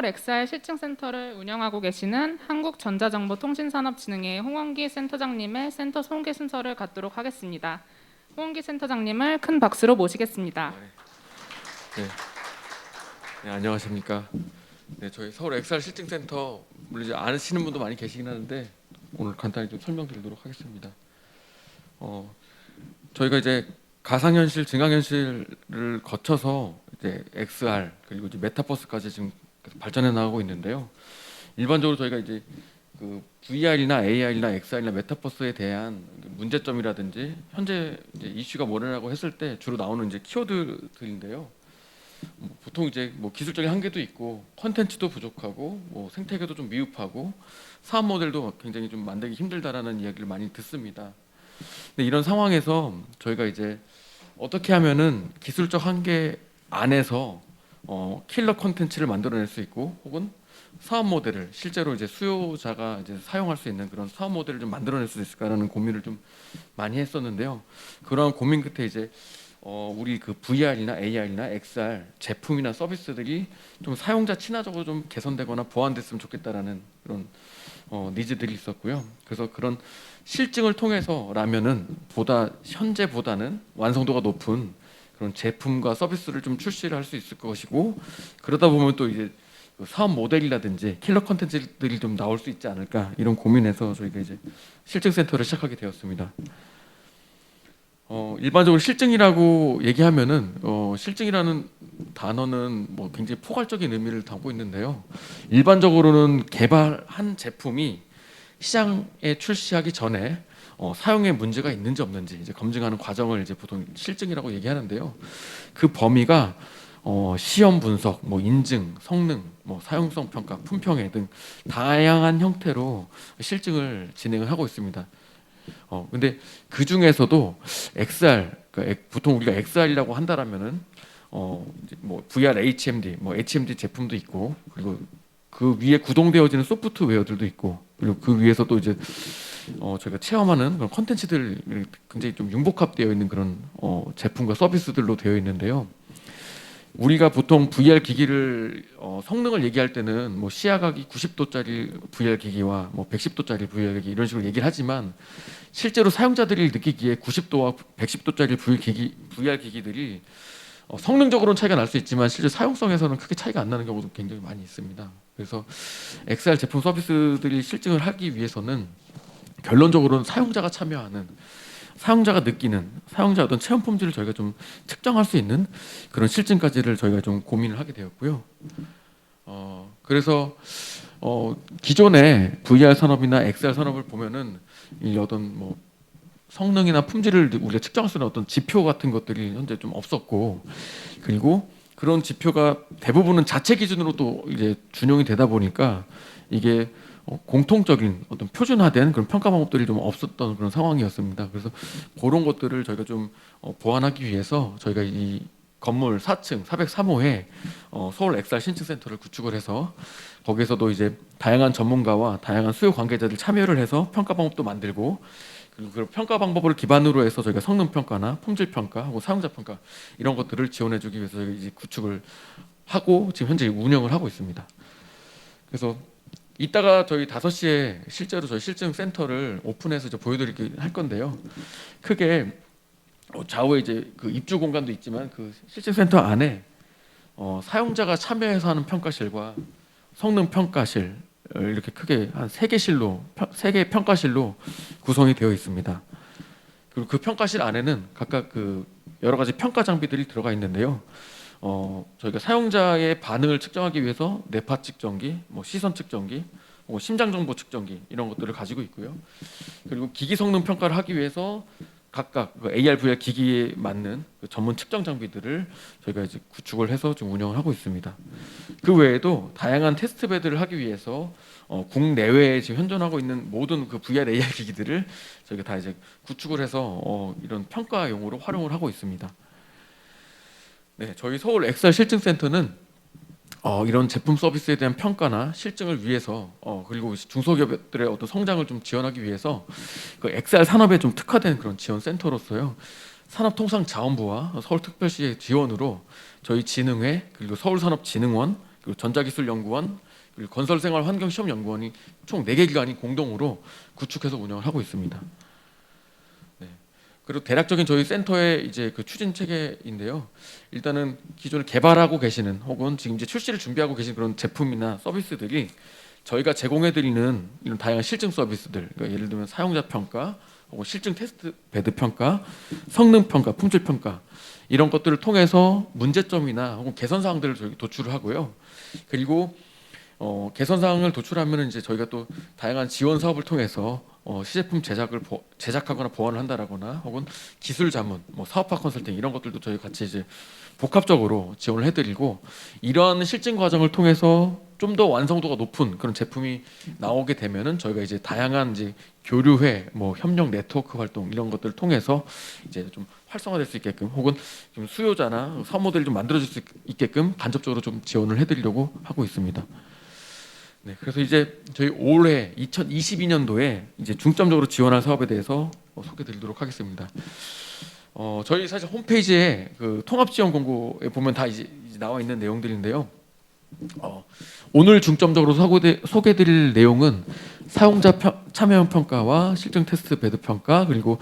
서울 엑사의 실증센터를 운영하고 계시는 한국전자정보통신산업진흥회 홍원기 센터장님의 센터 소개 순서를 갖도록 하겠습니다. 홍원기 센터장님을 큰 박수로 모시겠습니다. 네. 네, 안녕하십니까. 네, 저희 서울 엑살 실증센터 물론 이제 아시는 분도 많이 계시긴 하는데 오늘 간단히 좀 설명드리도록 하겠습니다. 저희가 이제 가상현실, 증강현실을 거쳐서 이제 XR 그리고 이제 메타버스까지 지금 계속 발전해 나가고 있는데요. 일반적으로 저희가 이제 그 VR이나 AR이나 XR이나 메타버스에 대한 문제점이라든지 현재 이제 이슈가 뭐냐고 했을 때 주로 나오는 이제 키워드들인데요. 보통 이제 뭐 기술적인 한계도 있고 컨텐츠도 부족하고 뭐 생태계도 좀 미흡하고 사업 모델도 굉장히 좀 만들기 힘들다라는 이야기를 많이 듣습니다. 근데 이런 상황에서 저희가 이제 어떻게 하면은 기술적 한계 안에서 킬러 컨텐츠를 만들어낼 수 있고 혹은 사업 모델을 실제로 이제 수요자가 이제 사용할 수 있는 그런 사업 모델을 좀 만들어낼 수 있을까라는 고민을 좀 많이 했었는데요. 그러한 고민 끝에 이제 우리 그 VR이나 AR이나 XR 제품이나 서비스들이 좀 사용자 친화적으로 좀 개선되거나 보완됐으면 좋겠다라는 그런 니즈들이 있었고요. 그래서 그런 실증을 통해서라면은 보다 현재보다는 완성도가 높은 그런 제품과 서비스를 좀 출시를 할 수 있을 것이고 그러다 보면 또 이제 사업 모델이라든지 킬러 컨텐츠들이 좀 나올 수 있지 않을까 이런 고민에서 저희가 이제 실증센터를 시작하게 되었습니다. 일반적으로 실증이라고 얘기하면은 실증이라는 단어는 뭐 굉장히 포괄적인 의미를 담고 있는데요. 일반적으로는 개발한 제품이 시장에 출시하기 전에 사용에 문제가 있는지 없는지 이제 검증하는 과정을 이제 보통 실증이라고 얘기하는데요. 그 범위가 시험 분석, 뭐 인증, 성능, 뭐 사용성 평가, 품평회 등 다양한 형태로 실증을 진행을 하고 있습니다. 근데 그 중에서도 XR, 그러니까 보통 우리가 XR이라고 한다라면은 이제 뭐 VR HMD, 뭐 HMD 제품도 있고 그리고 그 위에 구동되어지는 소프트웨어들도 있고 그리고 그 위에서 또 이제 저희가 체험하는 그런 컨텐츠들이 굉장히 좀 융복합되어 있는 그런 제품과 서비스들로 되어 있는데요. 우리가 보통 VR 기기를 성능을 얘기할 때는 뭐 시야각이 90도짜리 VR 기기와 뭐 110도짜리 VR 기기 이런 식으로 얘기를 하지만 실제로 사용자들이 느끼기에 90도와 110도짜리 VR 기기들이 성능적으로는 차이가 날 수 있지만 실제 사용성에서는 크게 차이가 안 나는 경우도 굉장히 많이 있습니다. 그래서 XR 제품 서비스들이 실증을 하기 위해서는 결론적으로는 사용자가 참여하는 사용자가 느끼는 사용자 어떤 체험 품질을 저희가 좀 측정할 수 있는 그런 실증까지를 저희가 좀 고민을 하게 되었고요. 그래서 기존의 VR 산업이나 XR 산업을 보면은 이 어떤 뭐 성능이나 품질을 우리가 측정할 수 있는 어떤 지표 같은 것들이 현재 좀 없었고 그리고 그런 지표가 대부분은 자체 기준으로 또 이제 준용이 되다 보니까 이게 공통적인 어떤 표준화된 그런 평가 방법들이 좀 없었던 그런 상황이었습니다. 그래서 그런 것들을 저희가 좀 보완하기 위해서 저희가 이 건물 4층 403호에 서울 엑살 신층센터를 구축을 해서 거기서도 이제 다양한 전문가와 다양한 수요 관계자들 참여를 해서 평가 방법도 만들고 그리고 그 평가 방법을 기반으로 해서 저희가 성능 평가나 품질 평가 하고 사용자 평가 이런 것들을 지원해주기 위해서 저희가 이제 구축을 하고 지금 현재 운영을 하고 있습니다. 그래서 이따가 저희 5시에 실제로 저희 실증 센터를 오픈해서 이제 보여드리게 할 건데요. 크게 좌우에 이제 그 입주 공간도 있지만 그 실증 센터 안에 사용자가 참여해서 하는 평가실과 성능 평가실 이렇게 크게 한 3개의 평가실로 구성이 되어 있습니다. 그리고 그 평가실 안에는 각각 그 여러 가지 평가 장비들이 들어가 있는데요. 저희가 사용자의 반응을 측정하기 위해서 뇌파 측정기, 뭐 시선 측정기, 심장 정보 측정기 이런 것들을 가지고 있고요. 그리고 기기 성능 평가를 하기 위해서 각각 AR, VR 기기에 맞는 그 전문 측정 장비들을 저희가 이제 구축을 해서 좀 운영을 하고 있습니다. 그 외에도 다양한 테스트 베드를 하기 위해서 국내외에 지금 현존하고 있는 모든 그 VR, AR 기기들을 저희가 다 이제 구축을 해서 이런 평가용으로 활용을 하고 있습니다. 네, 저희 서울 엑살 실증센터는 이런 제품 서비스에 대한 평가나 실증을 위해서 그리고 중소기업들의 어떤 성장을 좀 지원하기 위해서 그 XR 산업에 좀 특화된 그런 지원 센터로서요. 산업통상자원부와 서울특별시의 지원으로 저희 진흥회 그리고 서울산업진흥원 그리고 전자기술연구원, 그리고 건설생활환경시험연구원이 총 4개 기관이 공동으로 구축해서 운영을 하고 있습니다. 네. 그리고 대략적인 저희 센터의 이제 그 추진 체계인데요. 일단은 기존에 개발하고 계시는 혹은 지금 이제 출시를 준비하고 계신 그런 제품이나 서비스들이 저희가 제공해드리는 이런 다양한 실증 서비스들, 그러니까 예를 들면 사용자 평가, 혹은 실증 테스트 베드 평가, 성능 평가, 품질 평가 이런 것들을 통해서 문제점이나 혹은 개선 사항들을 저희 도출을 하고요. 그리고 개선 사항을 도출하면 이제 저희가 또 다양한 지원 사업을 통해서 시제품 제작하거나 보완을 한다라거나 혹은 기술 자문, 뭐 사업화 컨설팅 이런 것들도 저희 같이 이제 복합적으로 지원을 해드리고 이러한 실증 과정을 통해서 좀 더 완성도가 높은 그런 제품이 나오게 되면은 저희가 이제 다양한 이제 교류회, 뭐 협력 네트워크 활동 이런 것들을 통해서 이제 좀 활성화될 수 있게끔 혹은 좀 수요자나 사모들이 좀 만들어질 수 있게끔 간접적으로 좀 지원을 해드리려고 하고 있습니다. 네, 그래서 이제 저희 올해 2022년도에 이제 중점적으로 지원할 사업에 대해서 소개드리도록 하겠습니다. 저희 사실 홈페이지에 그 통합 지원 공고에 보면 다 이제 나와 있는 내용들인데요. 오늘 중점적으로 소개드릴 내용은 사용자 참여형 평가와 실증 테스트 베드 평가 그리고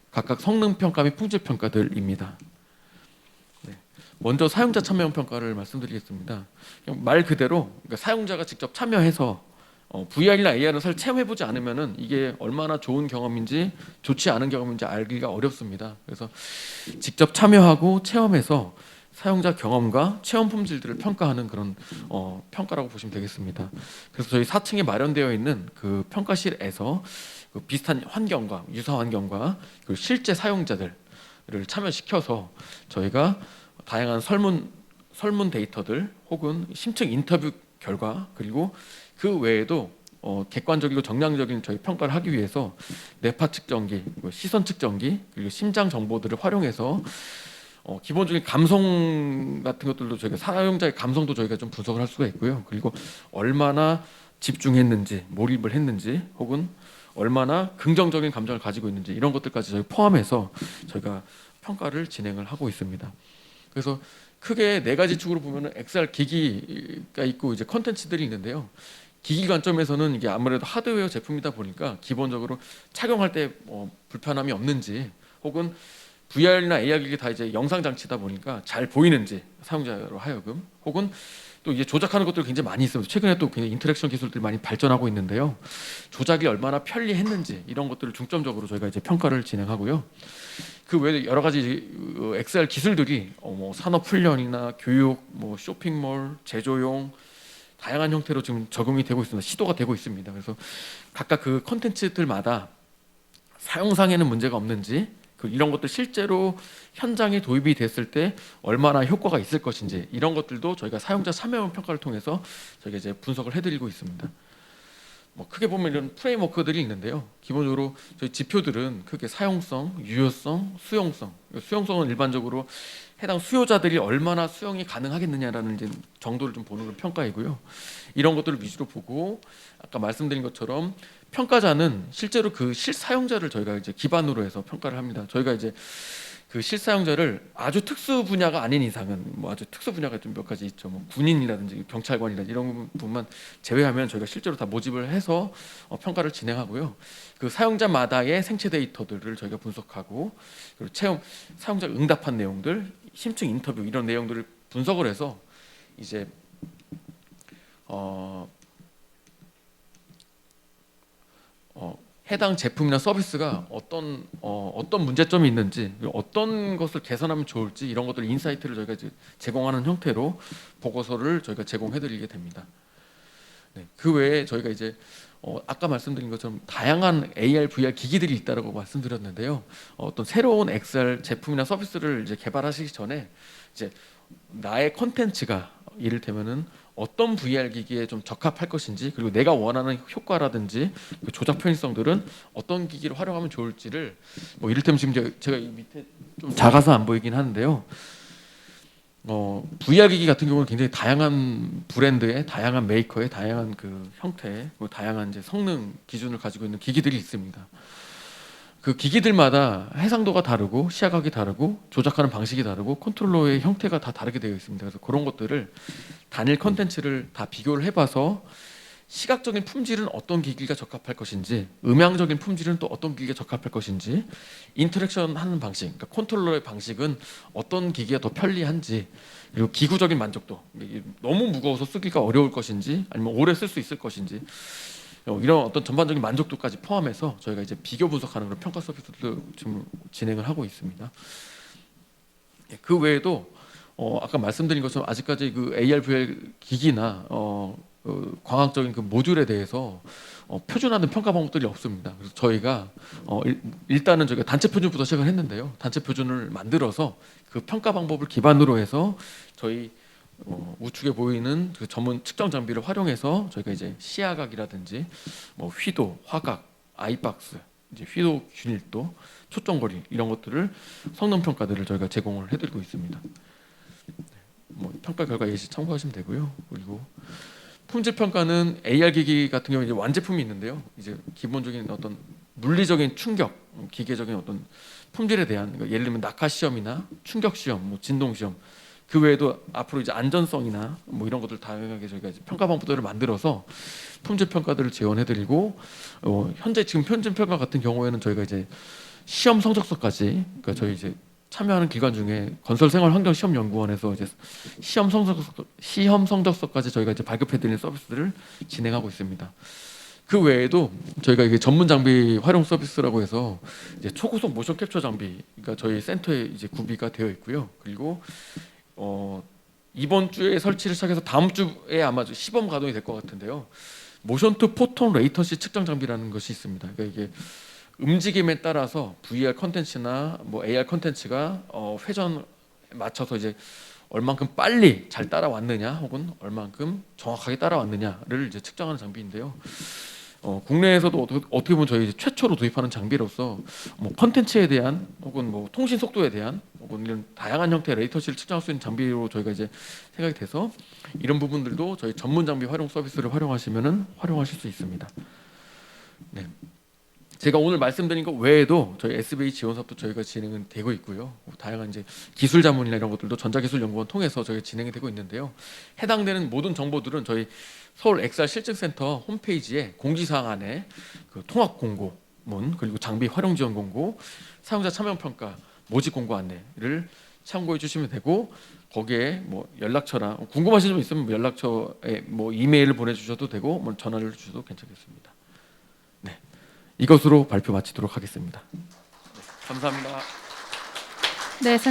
각각 성능 평가 및 품질 평가들입니다. 네. 먼저 사용자 참여형 평가를 말씀드리겠습니다. 말 그대로 그러니까 사용자가 직접 참여해서 VR이나 AR을 사실 체험해보지 않으면은 이게 얼마나 좋은 경험인지 좋지 않은 경험인지 알기가 어렵습니다. 그래서 직접 참여하고 체험해서 사용자 경험과 체험 품질들을 평가하는 그런 평가라고 보시면 되겠습니다. 그래서 저희 4층에 마련되어 있는 그 평가실에서 그 비슷한 환경과 유사 환경과 그 실제 사용자들을 참여시켜서 저희가 다양한 설문 데이터들 혹은 심층 인터뷰 결과 그리고 그 외에도 객관적이고 정량적인 저희 평가를 하기 위해서 뇌파 측정기, 시선 측정기 그리고 심장 정보들을 활용해서 기본적인 감성 같은 것들도 저희가 사용자의 감성도 저희가 좀 분석을 할 수가 있고요. 그리고 얼마나 집중했는지, 몰입을 했는지, 혹은 얼마나 긍정적인 감정을 가지고 있는지 이런 것들까지 저희 포함해서 저희가 평가를 진행을 하고 있습니다. 그래서 크게 4가지 축으로 보면은 XR 기기가 있고 이제 컨텐츠들이 있는데요. 기기 관점에서는 이게 아무래도 하드웨어 제품이다 보니까 기본적으로 착용할 때 불편함이 없는지 혹은 VR이나 AR 기기 다 이제 영상 장치다 보니까 잘 보이는지 사용자로 하여금 혹은 또 이게 조작하는 것들이 굉장히 많이 있어요. 최근에 또 굉장히 인터랙션 기술들이 많이 발전하고 있는데요. 조작이 얼마나 편리했는지 이런 것들을 중점적으로 저희가 이제 평가를 진행하고요. 그 외에 여러 가지 XR 기술들이 뭐 산업 훈련이나 교육, 뭐 쇼핑몰, 제조용 다양한 형태로 지금 적용이 되고 있습니다. 시도가 되고 있습니다. 그래서 각각 그 컨텐츠들마다 사용상에는 문제가 없는지 이런 것들 실제로 현장에 도입이 됐을 때 얼마나 효과가 있을 것인지 이런 것들도 저희가 사용자 참여 평가를 통해서 저희가 이제 분석을 해드리고 있습니다. 뭐 크게 보면 이런 프레임워크들이 있는데요. 기본적으로 저희 지표들은 크게 사용성, 유효성, 수용성. 수용성은 일반적으로 해당 수요자들이 얼마나 수용이 가능하겠느냐라는 이제 정도를 좀 보는 건 평가이고요. 이런 것들을 위주로 보고 아까 말씀드린 것처럼 평가자는 실제로 그 실사용자를 저희가 이제 기반으로 해서 평가를 합니다. 저희가 이제 그 실사용자를 아주 특수 분야가 아닌 이상은 뭐 아주 특수 분야가 좀 몇 가지 있죠. 뭐 군인이라든지 경찰관이라든지 이런 부분만 제외하면 저희가 실제로 다 모집을 해서 평가를 진행하고요. 그 사용자마다의 생체 데이터들을 저희가 분석하고 그리고 사용자가 응답한 내용들, 심층 인터뷰 이런 내용들을 분석을 해서 이제 해당 제품이나 서비스가 어떤 문제점이 있는지 어떤 것을 개선하면 좋을지 이런 것들 인사이트를 저희가 이제 제공하는 형태로 보고서를 저희가 제공해드리게 됩니다. 네, 그 외에 저희가 이제 아까 말씀드린 것처럼 다양한 AR, VR 기기들이 있다라고 말씀드렸는데요. 어떤 새로운 XR 제품이나 서비스를 이제 개발하시기 전에 이제 나의 컨텐츠가 이를테면은 어떤 VR 기기에 좀 적합할 것인지 그리고 내가 원하는 효과라든지 그 조작 편의성들은 어떤 기기를 활용하면 좋을지를 뭐 이를테면 지금 제가 이 밑에 좀 작아서 안 보이긴 하는데요. VR 기기 같은 경우는 굉장히 다양한 브랜드의 다양한 메이커의 다양한 그 형태 그리고 다양한 이제 성능 기준을 가지고 있는 기기들이 있습니다. 그 기기들마다 해상도가 다르고 시야각이 다르고 조작하는 방식이 다르고 컨트롤러의 형태가 다 다르게 되어 있습니다. 그래서 그런 것들을 단일 컨텐츠를 다 비교를 해봐서 시각적인 품질은 어떤 기기가 적합할 것인지, 음향적인 품질은 또 어떤 기기가 적합할 것인지, 인터랙션 하는 방식, 그러니까 컨트롤러의 방식은 어떤 기기가 더 편리한지, 그리고 기구적인 만족도, 이게 너무 무거워서 쓰기가 어려울 것인지 아니면 오래 쓸 수 있을 것인지, 이런 어떤 전반적인 만족도까지 포함해서 저희가 이제 비교 분석하는 그런 평가 서비스도 지금 진행을 하고 있습니다. 그 외에도 아까 말씀드린 것처럼 아직까지 그 AR, VR 기기나 광학적인 그 모듈에 대해서 표준화된 평가 방법들이 없습니다. 그래서 저희가 일단은 저희가 단체 표준부터 시작을 했는데요. 단체 표준을 만들어서 그 평가 방법을 기반으로 해서 저희 우측에 보이는 그 전문 측정 장비를 활용해서 저희가 이제 시야각이라든지 뭐 휘도, 화각, 아이박스, 이제 휘도 균일도, 초점거리 이런 것들을 성능 평가들을 저희가 제공을 해드리고 있습니다. 뭐 평가 결과 예시 참고하시면 되고요. 그리고 품질 평가는 AR 기기 같은 경우 이제 완제품이 있는데요. 이제 기본적인 어떤 물리적인 충격, 기계적인 어떤 품질에 대한, 그러니까 예를 들면 낙하 시험이나 충격 시험, 뭐 진동 시험, 그 외에도 앞으로 이제 안전성이나 뭐 이런 것들 다양하게 저희가 이제 평가 방법들을 만들어서 품질 평가들을 지원해드리고, 현재 지금 품질 평가 같은 경우에는 저희가 이제 시험 성적서까지, 그러니까 저희 이제 참여하는 기관 중에 건설생활환경시험연구원에서 이제 시험 성적서까지 저희가 이제 발급해드리는 서비스를 진행하고 있습니다. 그 외에도 저희가 이게 전문 장비 활용 서비스라고 해서 이제 초고속 모션 캡처 장비, 그러니까 저희 센터에 이제 구비가 되어 있고요. 그리고 이번 주에 설치를 시작해서 다음 주에 아마 시범 가동이 될 것 같은데요. 모션 투 포톤 레이턴시 측정 장비라는 것이 있습니다. 그러니까 이게 움직임에 따라서 VR 컨텐츠나 뭐 AR 컨텐츠가 회전 맞춰서 이제 얼만큼 빨리 잘 따라왔느냐 혹은 얼만큼 정확하게 따라왔느냐를 이제 측정하는 장비인데요. 국내에서도 어떻게 보면 저희 최초로 도입하는 장비로서 뭐 컨텐츠에 대한 혹은 뭐 통신 속도에 대한 혹은 이런 다양한 형태의 레이턴시를 측정할 수 있는 장비로 저희가 이제 생각이 돼서 이런 부분들도 저희 전문 장비 활용 서비스를 활용하시면은 활용하실 수 있습니다. 네. 제가 오늘 말씀드린 것 외에도 저희 SBA 지원 사업도 저희가 진행은 되고 있고요. 다양한 이제 기술 자문이나 이런 것들도 전자기술연구원 통해서 저희가 진행이 되고 있는데요. 해당되는 모든 정보들은 저희 서울 XR 실증센터 홈페이지에 공지사항 안에 그 통합 공고문, 그리고 장비 활용 지원 공고, 사용자 참여 평가, 모집 공고 안내를 참고해 주시면 되고, 거기에 뭐 연락처나 궁금하신 점 있으면 연락처에 뭐 이메일을 보내주셔도 되고 뭐 전화를 주셔도 괜찮겠습니다. 네. 이것으로 발표 마치도록 하겠습니다. 감사합니다. 네,